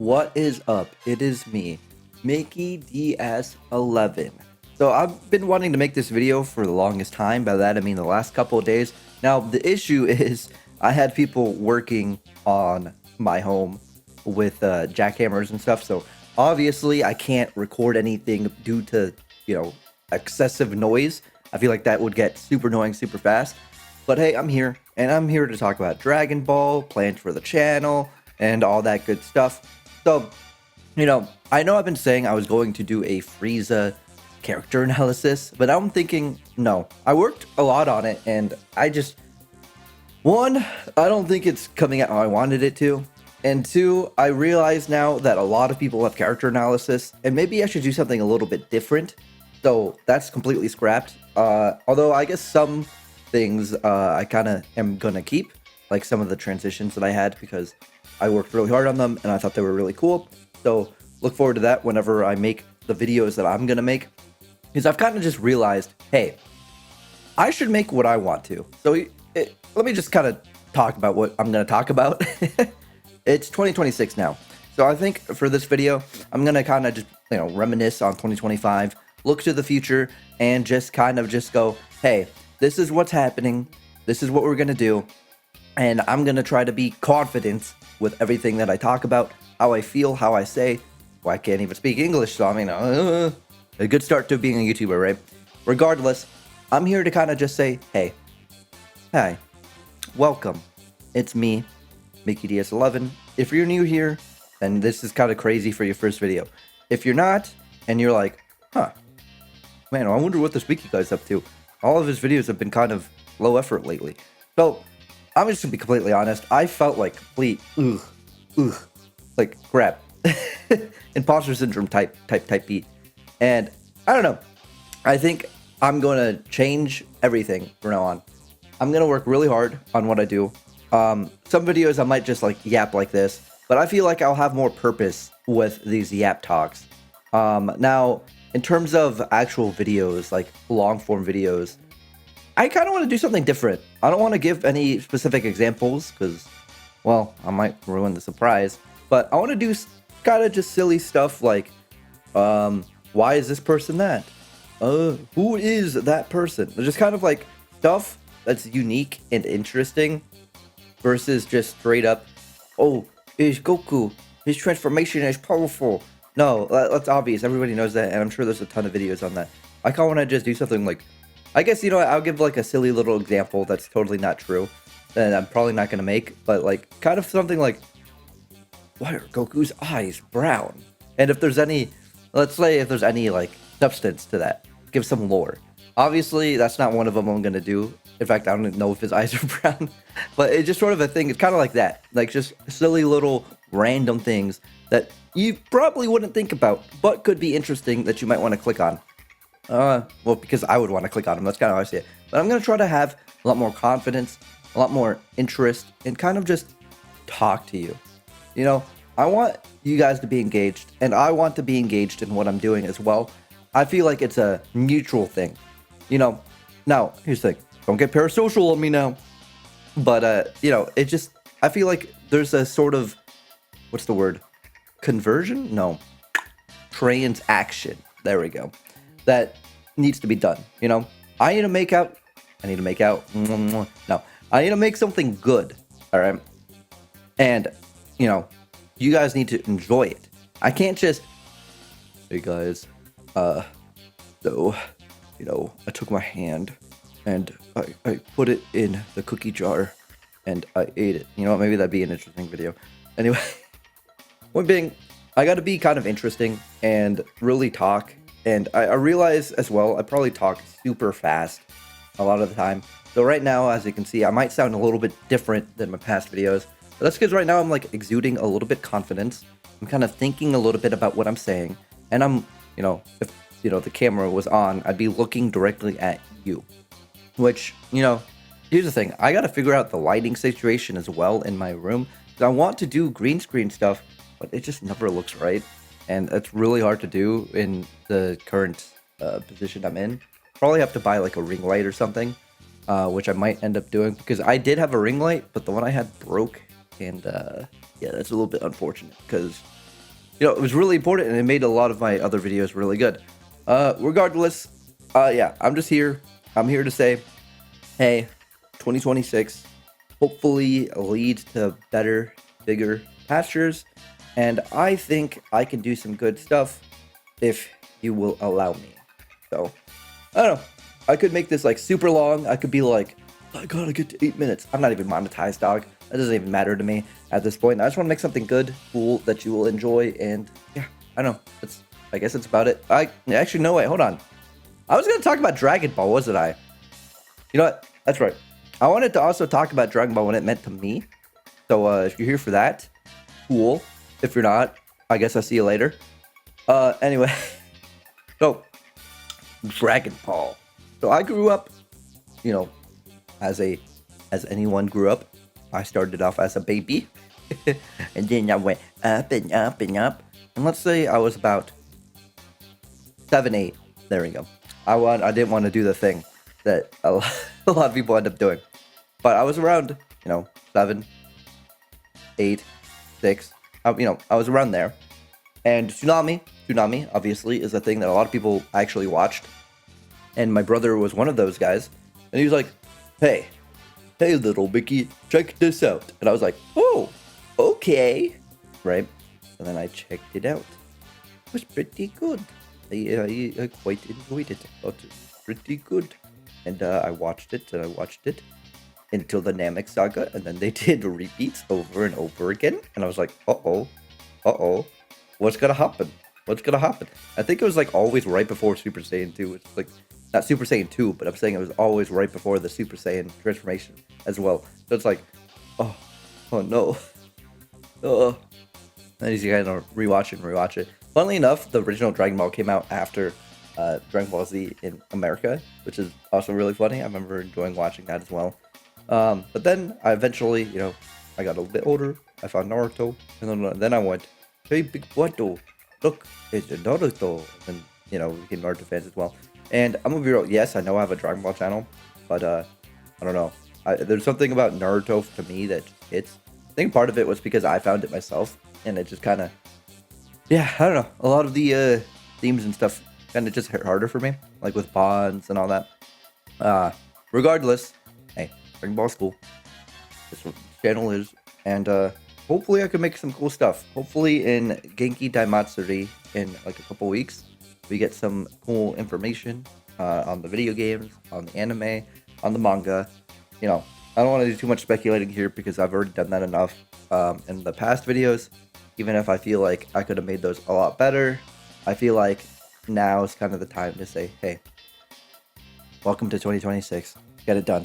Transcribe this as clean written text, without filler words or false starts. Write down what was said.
What is up? It is me, Mickey DS11. So I've been wanting to make this video for the longest time. By that I mean the last couple of days. Now the issue is I had people working on my home with jackhammers and stuff. So obviously I can't record anything due to excessive noise. I feel like that would get super annoying super fast. But hey, I'm here, and I'm here to talk about Dragon Ball, plans for the channel, and all that good stuff. So, I know I've been saying I was going to do a Frieza character analysis, but I'm thinking, no. I worked a lot on it, and I don't think it's coming out how I wanted it to. And two, I realize now that a lot of people have character analysis, and maybe I should do something a little bit different. So that's completely scrapped. Although I guess some things I kind of am gonna keep, like some of the transitions that I had, because I worked really hard on them and I thought they were really cool. So look forward to that whenever I make the videos that I'm gonna make, because I've kind of just realized, hey, I should make what I want to. So let me just kind of talk about what I'm gonna talk about. It's 2026 now, so I think for this video I'm gonna kind of just reminisce on 2025, look to the future, and just kind of just go, hey, this is what's happening, this is what we're gonna do, and I'm gonna try to be confident with everything that I talk about, how I feel, how I say. Well, I can't even speak English, so I mean, a good start to being a YouTuber, right? Regardless, I'm here to kind of just say, hey, hi, welcome. It's me, Mickey DS11. If you're new here, then this is kind of crazy for your first video. If you're not, and you're like, huh, man, I wonder what this Mickey guy's up to. All of his videos have been kind of low effort lately. So, I'm just gonna be completely honest. I felt like complete, like crap. Imposter syndrome type beat. And I don't know. I think I'm gonna change everything from now on. I'm gonna work really hard on what I do. Some videos I might just like yap like this, but I feel like I'll have more purpose with these yap talks. Now, in terms of actual videos, like long form videos, I kind of want to do something different. I don't want to give any specific examples because, well, I might ruin the surprise. But I want to do kind of just silly stuff like, why is this person that? Who is that person? Just kind of like stuff that's unique and interesting versus just straight up, oh, is Goku. His transformation is powerful. No, that's obvious. Everybody knows that, and I'm sure there's a ton of videos on that. I kind of want to just do something like, I guess, I'll give like a silly little example that's totally not true, that I'm probably not going to make, but like kind of something like, why are Goku's eyes brown? And if there's any, let's say if there's any like substance to that, give some lore. Obviously, that's not one of them I'm going to do. In fact, I don't even know if his eyes are brown, but it's just sort of a thing. It's kind of like that, like just silly little random things that you probably wouldn't think about, but could be interesting that you might want to click on. Well, because I would want to click on them. That's kind of how I see it. But I'm going to try to have a lot more confidence, a lot more interest, and kind of just talk to you. I want you guys to be engaged, and I want to be engaged in what I'm doing as well. I feel like it's a mutual thing. Now, here's the thing. Don't get parasocial on me now. But, it just, I feel like there's a sort of, what's the word? Conversion? No. Transaction. There we go. That needs to be done. I need to make out. No, I need to make something good. All right. And, you guys need to enjoy it. I can't just, hey guys, so, I took my hand and I put it in the cookie jar and I ate it. Maybe that'd be an interesting video. Anyway, one being, I got to be kind of interesting and really talk. And I realize as well, I probably talk super fast a lot of the time. So right now, as you can see, I might sound a little bit different than my past videos. But that's because right now I'm like exuding a little bit confidence. I'm kind of thinking a little bit about what I'm saying. And I'm, if, the camera was on, I'd be looking directly at you. Which, here's the thing. I got to figure out the lighting situation as well in my room. I want to do green screen stuff, but it just never looks right. And it's really hard to do in the current position I'm in. Probably have to buy like a ring light or something, which I might end up doing, because I did have a ring light, but the one I had broke, and yeah, that's a little bit unfortunate, because it was really important, and it made a lot of my other videos really good. Regardless, yeah, I'm just here. I'm here to say, hey, 2026, hopefully leads to better, bigger pastures, and I think I can do some good stuff if you will allow me. So, I don't know. I could make this like super long. I could be like, I gotta get to 8 minutes. I'm not even monetized, dog. That doesn't even matter to me at this point. I just want to make something good, cool, that you will enjoy, and yeah, I don't know. I guess that's about it. Actually, no, wait, hold on. I was gonna talk about Dragon Ball, wasn't I? You know what? That's right. I wanted to also talk about Dragon Ball when it meant to me. So if you're here for that, cool. If you're not, I guess I'll see you later. Anyway, so Dragon Ball. So I grew up, you know, as anyone grew up. I started off as a baby, and then I went up and up and up. And let's say I was about 7, 8. There we go. I didn't want to do the thing that a lot of people end up doing, but I was around, 7, 8, 6. I was around there. And Tsunami, obviously, is a thing that a lot of people actually watched. And my brother was one of those guys. And he was like, hey, little Mickey, check this out. And I was like, oh, okay. Right? And then I checked it out. It was pretty good. I quite enjoyed it. I thought it was pretty good. And I watched it until the Namek Saga. And then they did repeats over and over again. And I was like, uh-oh. What's gonna happen? I think it was like always right before Super Saiyan 2. It's like, not Super Saiyan 2, but I'm saying it was always right before the Super Saiyan transformation as well. So it's like, oh no. And you kind of rewatch it. Funnily enough, the original Dragon Ball came out after Dragon Ball Z in America, which is also really funny. I remember enjoying watching that as well. But then I eventually, I got a little bit older. I found Naruto, and then I went, hey, big Wato, look, it's Naruto. And we became Naruto fans as well. And I'm gonna be real, yes, I know I have a Dragon Ball channel, but I don't know. There's something about Naruto to me that hits. I think part of it was because I found it myself, and it just kind of, yeah, I don't know. A lot of the themes and stuff kind of just hit harder for me, like with bonds and all that. Regardless, hey, Dragon Ball's cool. This channel is, and hopefully I can make some cool stuff. Hopefully in Genki Daimatsuri in like a couple weeks, we get some cool information on the video games, on the anime, on the manga. I don't want to do too much speculating here because I've already done that enough in the past videos. Even if I feel like I could have made those a lot better, I feel like now is kind of the time to say, hey, welcome to 2026. Get it done.